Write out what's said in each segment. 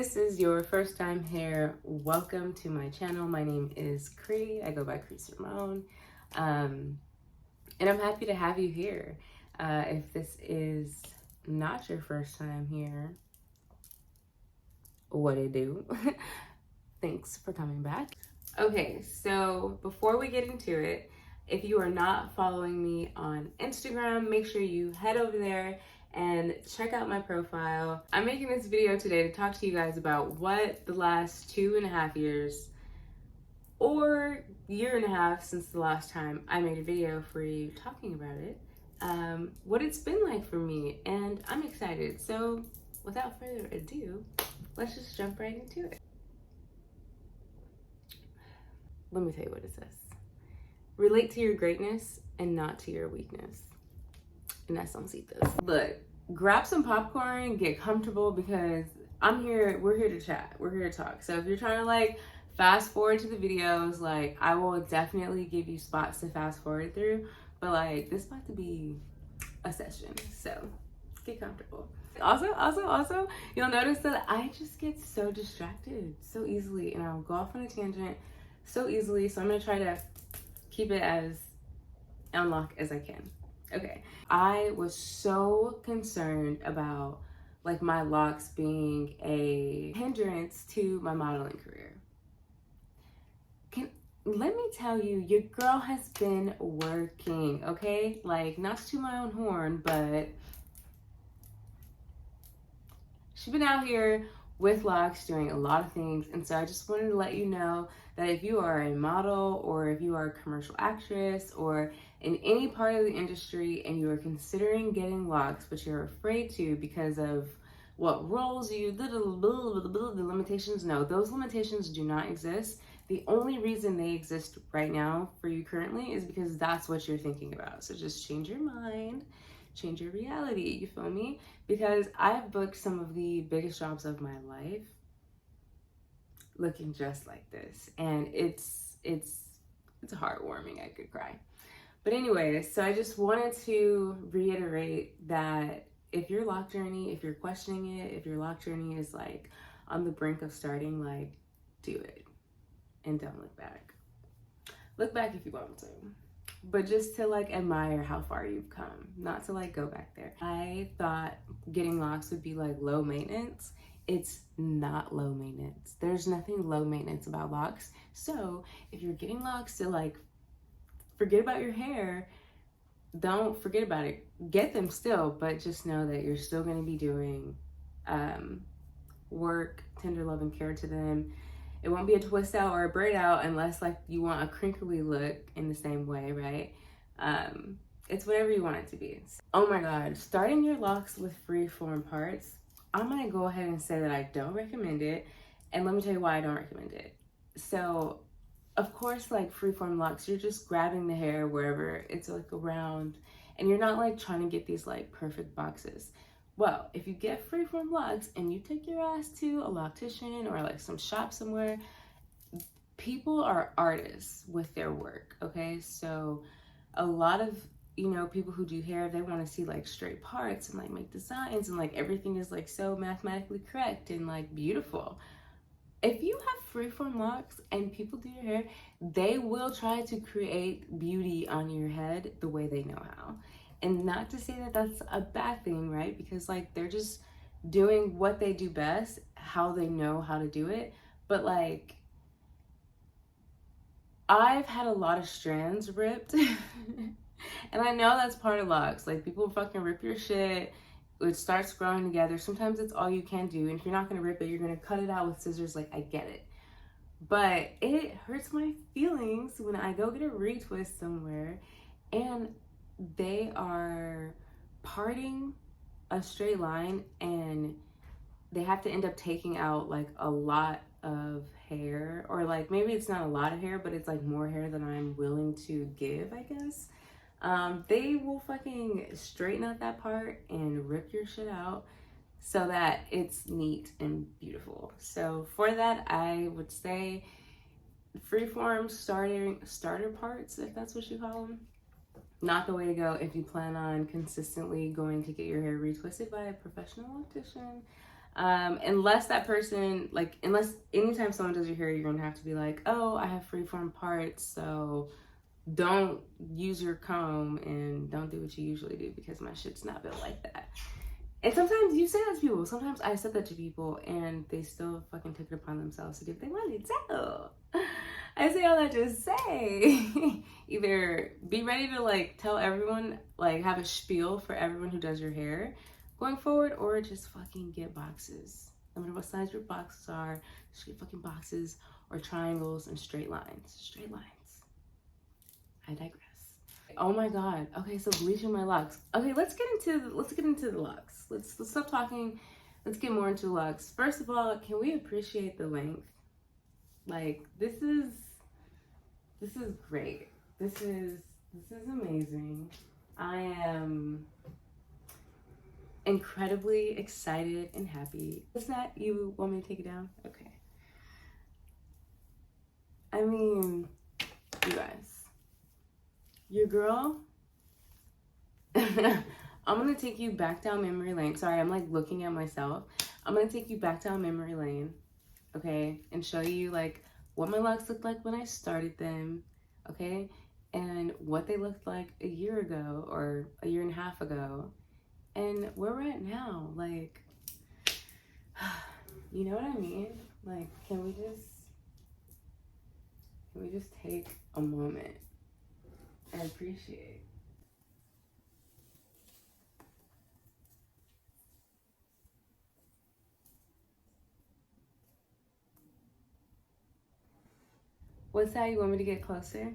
this is your first time here, welcome to my channel. My name is Cree. I go by Cree Simone. And I'm happy to have you here. If this is not your first time here, what it do? Thanks for coming back. Okay, so before we get into it, if you are not following me on Instagram, make sure you head over there and check out my profile. I'm making this video today to talk to you guys about what the last 2.5 years or year and a half since the last time I made a video for you talking about it, what it's been like for me, and I'm excited. So without further ado, let's just jump right into it. Let me tell you what it says. Relate to your greatness and not to your weakness. And that's on this. Look, grab some popcorn, get comfortable, because we're here to chat. We're here to talk. So if you're trying to like fast forward to the videos, like I will definitely give you spots to fast forward through, but like this is about to be a session. So get comfortable. Also, you'll notice that I just get so distracted so easily and I'll go off on a tangent so easily. So I'm gonna try to keep it as unlock as I can. Okay, I was so concerned about like my locks being a hindrance to my modeling career. Let me tell you, your girl has been working, okay? Like, not to my own horn, but she's been out here with locks doing a lot of things. And so I just wanted to let you know that if you are a model or if you are a commercial actress or in any part of the industry and you are considering getting locks, but you're afraid to because of what roles you, the limitations, no, those limitations do not exist. The only reason they exist right now for you currently is because that's what you're thinking about. So just change your mind, change your reality, you feel me? Because I've booked some of the biggest jobs of my life looking just like this, and it's heartwarming. I could cry. But anyway, so I just wanted to reiterate that if your lock journey, if you're questioning it, if your lock journey is like on the brink of starting, like do it and don't look back. Look back if you want to, but just to like admire how far you've come, not to like go back there. I thought getting locks would be like low maintenance. It's not low maintenance. There's nothing low maintenance about locks. So if you're getting locks to like forget about your hair, don't forget about it. Get them still, but just know that you're still going to be doing work, tender love and care to them. It won't be a twist out or a braid out unless like you want a crinkly look in the same way, right? It's whatever you want it to be. Oh my God, starting your locks with freeform parts, I'm gonna go ahead and say that I don't recommend it. And let me tell you why I don't recommend it. So of course, like freeform locks, you're just grabbing the hair wherever it's like around, and you're not like trying to get these like perfect boxes. Well, if you get freeform locks and you take your ass to a loctician or like some shop somewhere, people are artists with their work, okay? So a lot of, you know, people who do hair, they want to see like straight parts and like make designs and like everything is like so mathematically correct and like beautiful. If you have freeform locks and people do your hair, they will try to create beauty on your head the way they know how. And not to say that that's a bad thing, right? Because like they're just doing what they do best, how they know how to do it. But like, I've had a lot of strands ripped. And I know that's part of locks. Like people fucking rip your shit. It starts growing together. Sometimes it's all you can do. And if you're not going to rip it, you're going to cut it out with scissors. Like, I get it. But it hurts my feelings when I go get a retwist somewhere and they are parting a straight line and they have to end up taking out like a lot of hair, or like maybe it's not a lot of hair, but it's like more hair than I'm willing to give, I guess. They will fucking straighten out that part and rip your shit out so that it's neat and beautiful. So for that, I would say freeform starter parts, if that's what you call them, not the way to go if you plan on consistently going to get your hair retwisted by a professional optician. Unless that person, like, unless anytime someone does your hair, you're gonna have to be like, oh, I have freeform parts, so don't use your comb and don't do what you usually do because my shit's not built like that. And sometimes you say that to people. Sometimes I said that to people and they still fucking took it upon themselves to do what they wanted to. I say all that to say either be ready to like tell everyone, like have a spiel for everyone who does your hair going forward, or just fucking get boxes. No matter what size your boxes are, just get fucking boxes or triangles and straight lines. Straight lines. I digress. Oh my god. Okay, so bleaching my locks. Okay, let's get into the locks. Let's stop talking. Let's get more into the locks. First of all, can we appreciate the length? Like this is great. This is amazing. I am incredibly excited and happy. Is that you want me to take it down? Okay. I mean, you guys, your girl, I'm gonna take you back down memory lane. Sorry, I'm like looking at myself. I'm gonna take you back down memory lane, okay, and show you like what my locks looked like when I started them, okay, and what they looked like a year ago or a year and a half ago, and where we're at now. Like, you know what I mean? Like, can we just take a moment and appreciate? What's that? You want me to get closer?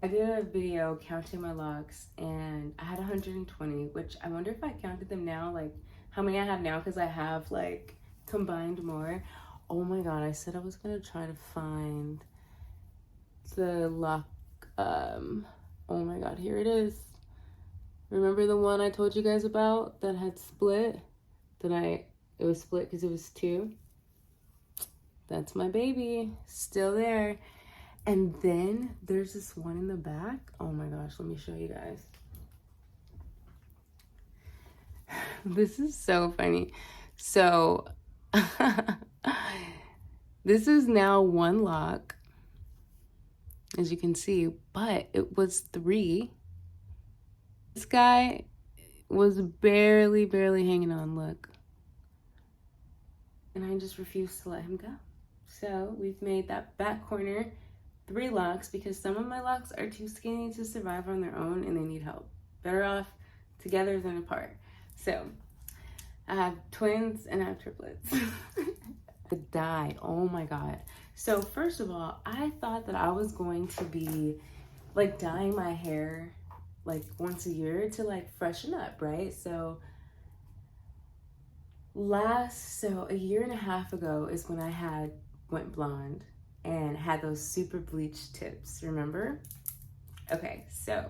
I did a video counting my locks and I had 120, which I wonder if I counted them now, like how many I have now, because I have like combined more. Oh my god, I said I was gonna try to find the lock. Oh my god, here it is. Remember the one I told you guys about that had split? It was split because it was two. That's my baby, still there. And then there's this one in the back. Oh my gosh, let me show you guys. This is so funny. So this is now one lock, as you can see, but it was three. This guy was barely hanging on, look. And I just refused to let him go. So we've made that back corner 3 locks because some of my locks are too skinny to survive on their own and they need help. Better off together than apart. So I have twins and I have triplets. The dye, oh my god. So first of all, I thought that I was going to be like dyeing my hair like once a year to like freshen up, right? So a year and a half ago is when I went blonde and had those super bleached tips, remember? Okay, so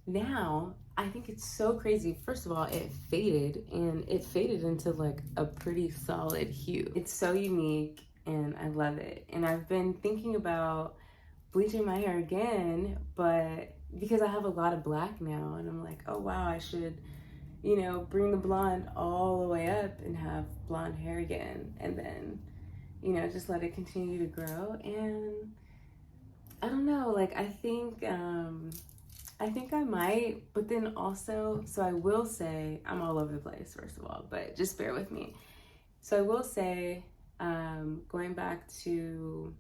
now I think it's so crazy. First of all, it faded into like a pretty solid hue. It's so unique and I love it. And I've been thinking about bleaching my hair again, but because I have a lot of black now and I'm like, oh wow, I should, you know, bring the blonde all the way up and have blonde hair again. And then, you know, just let it continue to grow. And I don't know, like I think I might, but then also, so I will say, I'm all over the place first of all, but just bear with me. So I will say, going back to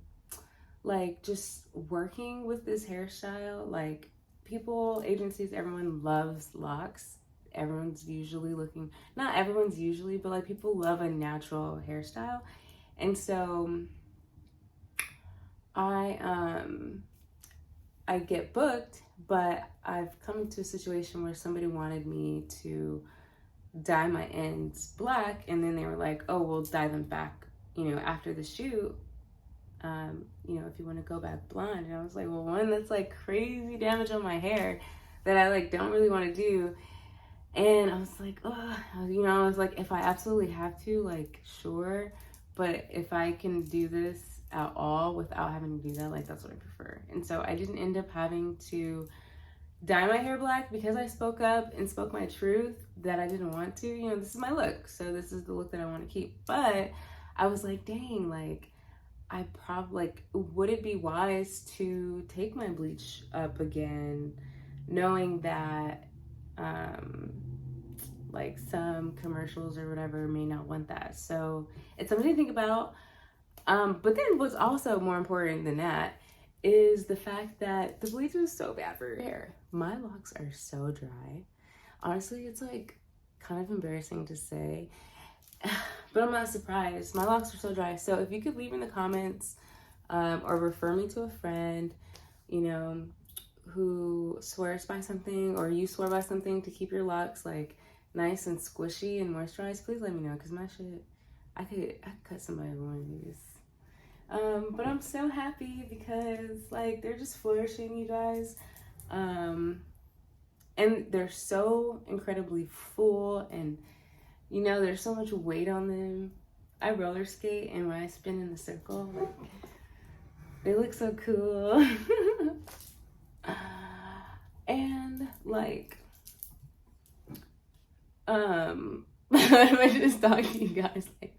like just working with this hairstyle, like people, agencies, everyone loves locks. Everyone's usually looking, not everyone's usually, but like people love a natural hairstyle. And so I get booked, but I've come to a situation where somebody wanted me to dye my ends black, and then they were like, oh, we'll dye them back, you know, after the shoot, you know, if you want to go back blonde. And I was like, well, one, that's like crazy damage on my hair that I like don't really want to do. And I was like, oh, you know, I was like, if I absolutely have to, like, sure, but if I can do this at all without having to do that, like, that's what I prefer. And so I didn't end up having to dye my hair black because I spoke up and spoke my truth that I didn't want to. You know, this is my look, so this is the look that I want to keep. But I was like, dang, like, I probably, like, would it be wise to take my bleach up again, knowing that, like, some commercials or whatever may not want that. So it's something to think about. But then what's also more important than that is the fact that the bleach is so bad for your hair. My locks are so dry. Honestly, it's like kind of embarrassing to say, but I'm not surprised. My locks are so dry. So if you could leave in the comments or refer me to a friend, you know, who swears by something, or you swear by something to keep your locks like nice and squishy and moisturized, please let me know, because my shit, I could cut somebody with one of these. But I'm so happy because like they're just flourishing, you guys. And they're so incredibly full, and you know, there's so much weight on them. I roller skate, and when I spin in the circle, like, they look so cool. And like, I'm just talking to you guys like,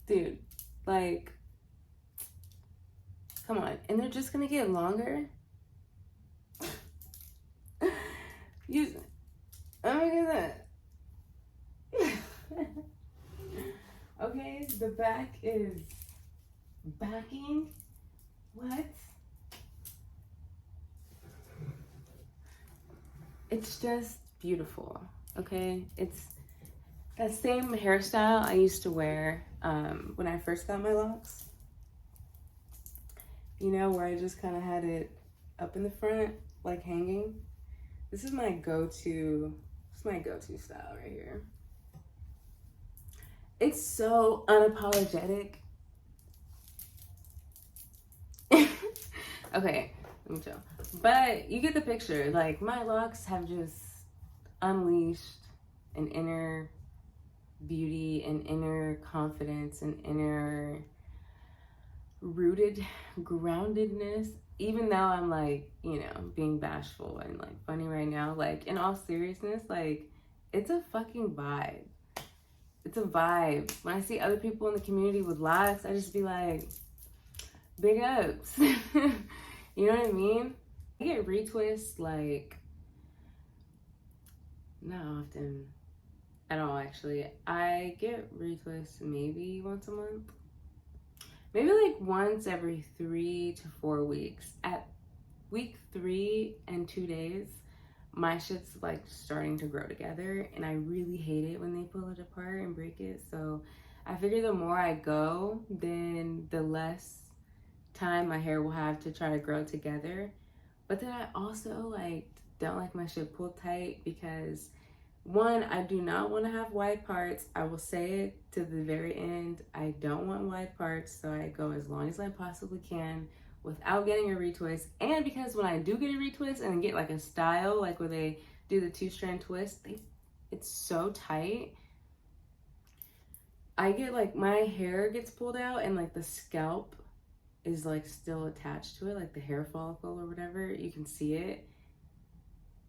dude, like, come on. And they're just gonna get longer. Oh my god. Okay, the back is backing. What? It's just beautiful. Okay, it's that same hairstyle I used to wear when I first got my locks. You know, where I just kind of had it up in the front, like hanging. This is my go-to. It's my go-to style right here. It's so unapologetic. Okay, let me chill. But you get the picture. Like, my locks have just unleashed an inner beauty and inner confidence and inner rooted groundedness. Even though I'm like, you know, being bashful and like funny right now, like in all seriousness, like it's a fucking vibe. It's a vibe. When I see other people in the community with locks, I just be like, big ups. You know what I mean? I get retwists like not often at all, actually. I get retwists maybe once a month. Maybe like once every 3 to 4 weeks. At week 3 and 2 days, my shit's like starting to grow together, and I really hate it when they pull it apart and break it. So I figure the more I go, then the less time my hair will have to try to grow together. But then I also like don't like my shit pulled tight because, one, I do not want to have wide parts. I will say it to the very end. I don't want wide parts, so I go as long as I possibly can without getting a retwist. And because when I do get a retwist and get like a style, like where they do the 2-strand twist, it's so tight. I get like, my hair gets pulled out and like the scalp is like still attached to it, like the hair follicle or whatever, you can see it.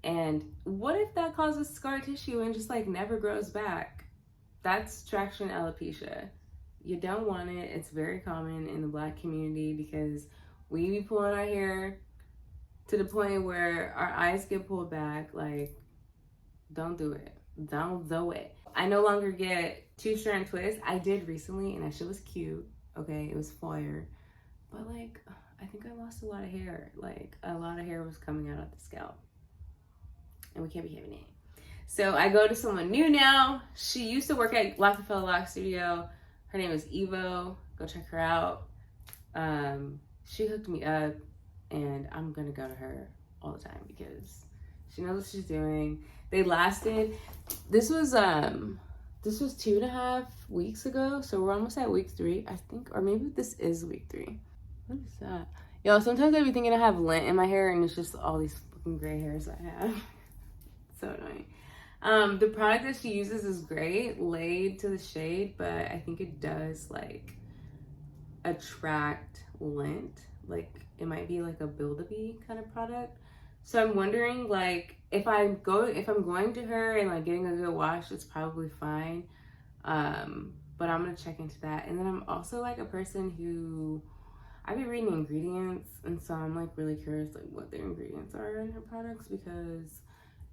And what if that causes scar tissue and just like never grows back? That's traction alopecia. You don't want it. It's very common in the Black community because we be pulling our hair to the point where our eyes get pulled back. Like, don't do it. Don't do it. I no longer get 2-strand twists. I did recently, and that shit was cute. Okay, it was fire. But like, I think I lost a lot of hair. Like, a lot of hair was coming out of the scalp. And we can't be having it. So I go to someone new now. She used to work at Rockefeller Lock Studio. Her name is Evo. Go check her out. She hooked me up, and I'm gonna go to her all the time because she knows what she's doing. They lasted. This was 2.5 weeks ago, so we're almost at week 3, I think, or maybe this is week 3. What is that? Yo, sometimes I be thinking I have lint in my hair, and it's just all these fucking gray hairs I have. So annoying. The product that she uses is great, laid to the shade, but I think it does like attract lint. Like it might be like a build-a-bee kind of product. So I'm wondering like if I'm going to her and like getting a good wash, it's probably fine. But I'm gonna check into that. And then I'm also like a person who I be reading ingredients, and so I'm like really curious like what their ingredients are in her products, because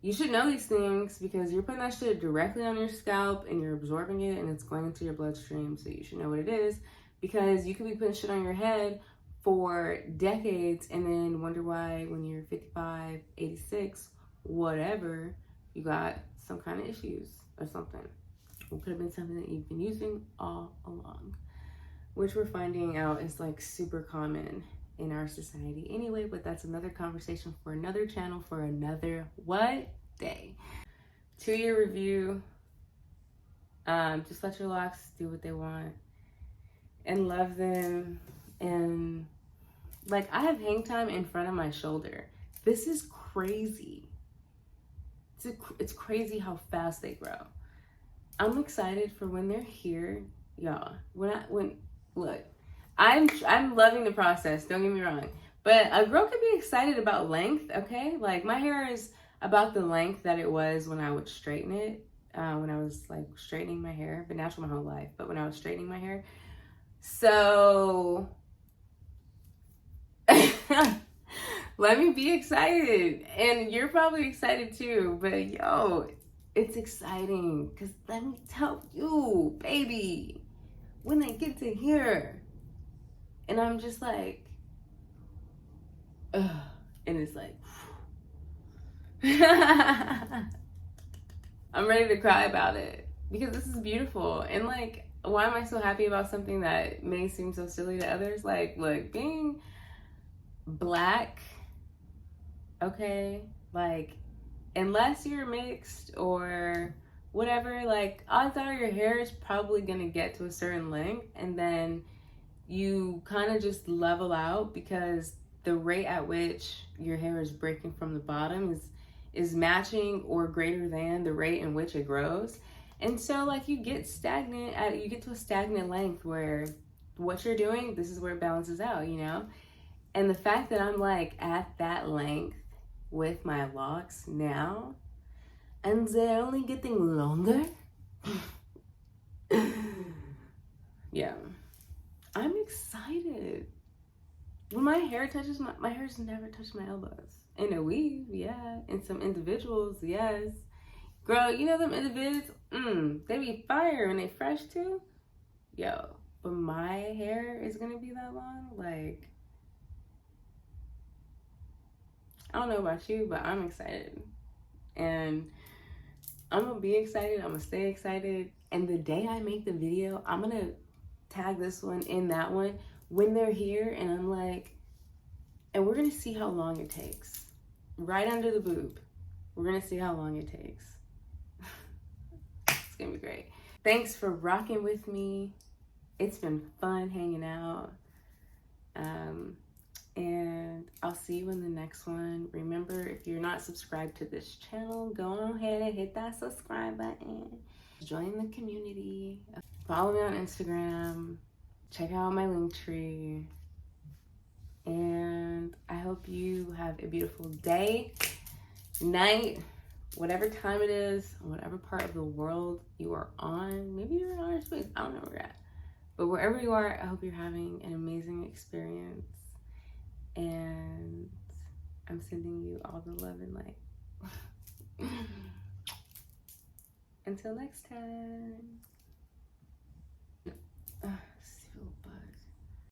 you should know these things because you're putting that shit directly on your scalp and you're absorbing it and it's going into your bloodstream. So you should know what it is, because you could be putting shit on your head for decades and then wonder why when you're 55, 86, whatever, you got some kind of issues or something. It could have been something that you've been using all along, which we're finding out is like super common in our society anyway, but that's another conversation for another channel for another what day. 2-year review. Just let your locks do what they want and love them. And like I have hang time in front of my shoulder. This is crazy. It's crazy how fast they grow. I'm excited for when they're here, y'all. Look, I'm loving the process, don't get me wrong. But a girl could be excited about length, okay? Like my hair is about the length that it was when I would straighten it. When I was like straightening my hair, been natural my whole life, but when I was straightening my hair. So let me be excited. And you're probably excited too, but yo, it's exciting because let me tell you, baby, when they get to here, and I'm just like, ugh, and it's like, I'm ready to cry about it because this is beautiful. And like, why am I so happy about something that may seem so silly to others? Like, look, being black, okay, like, unless you're mixed or whatever, like, odds are your hair is probably gonna get to a certain length and then you kind of just level out, because the rate at which your hair is breaking from the bottom is matching or greater than the rate in which it grows. And so like you get to a stagnant length where what you're doing, this is where it balances out, you know? And the fact that I'm like at that length with my locks now, and they're only getting longer. Yeah, I'm excited. When my hair touches my hair's never touched my elbows. In a weave, yeah. In some individuals, yes. Girl, you know them individuals, they be fire when they fresh too. Yo, but my hair is gonna be that long, like, I don't know about you, but I'm excited. And I'm gonna be excited, I'm gonna stay excited. And the day I make the video, I'm gonna tag this one in that one when they're here, and I'm like, and we're gonna see how long it takes. Right under the boob. We're gonna see how long it takes. It's gonna be great. Thanks for rocking with me. It's been fun hanging out. And I'll see you in the next one. Remember, if you're not subscribed to this channel, go ahead and hit that subscribe button. Join the community. Follow me on Instagram. Check out my link tree. And I hope you have a beautiful day, night, whatever time it is, whatever part of the world you are on. Maybe you're in outer space. I don't know where you're at. But wherever you are, I hope you're having an amazing experience. And I'm sending you all the love and light. Until next time.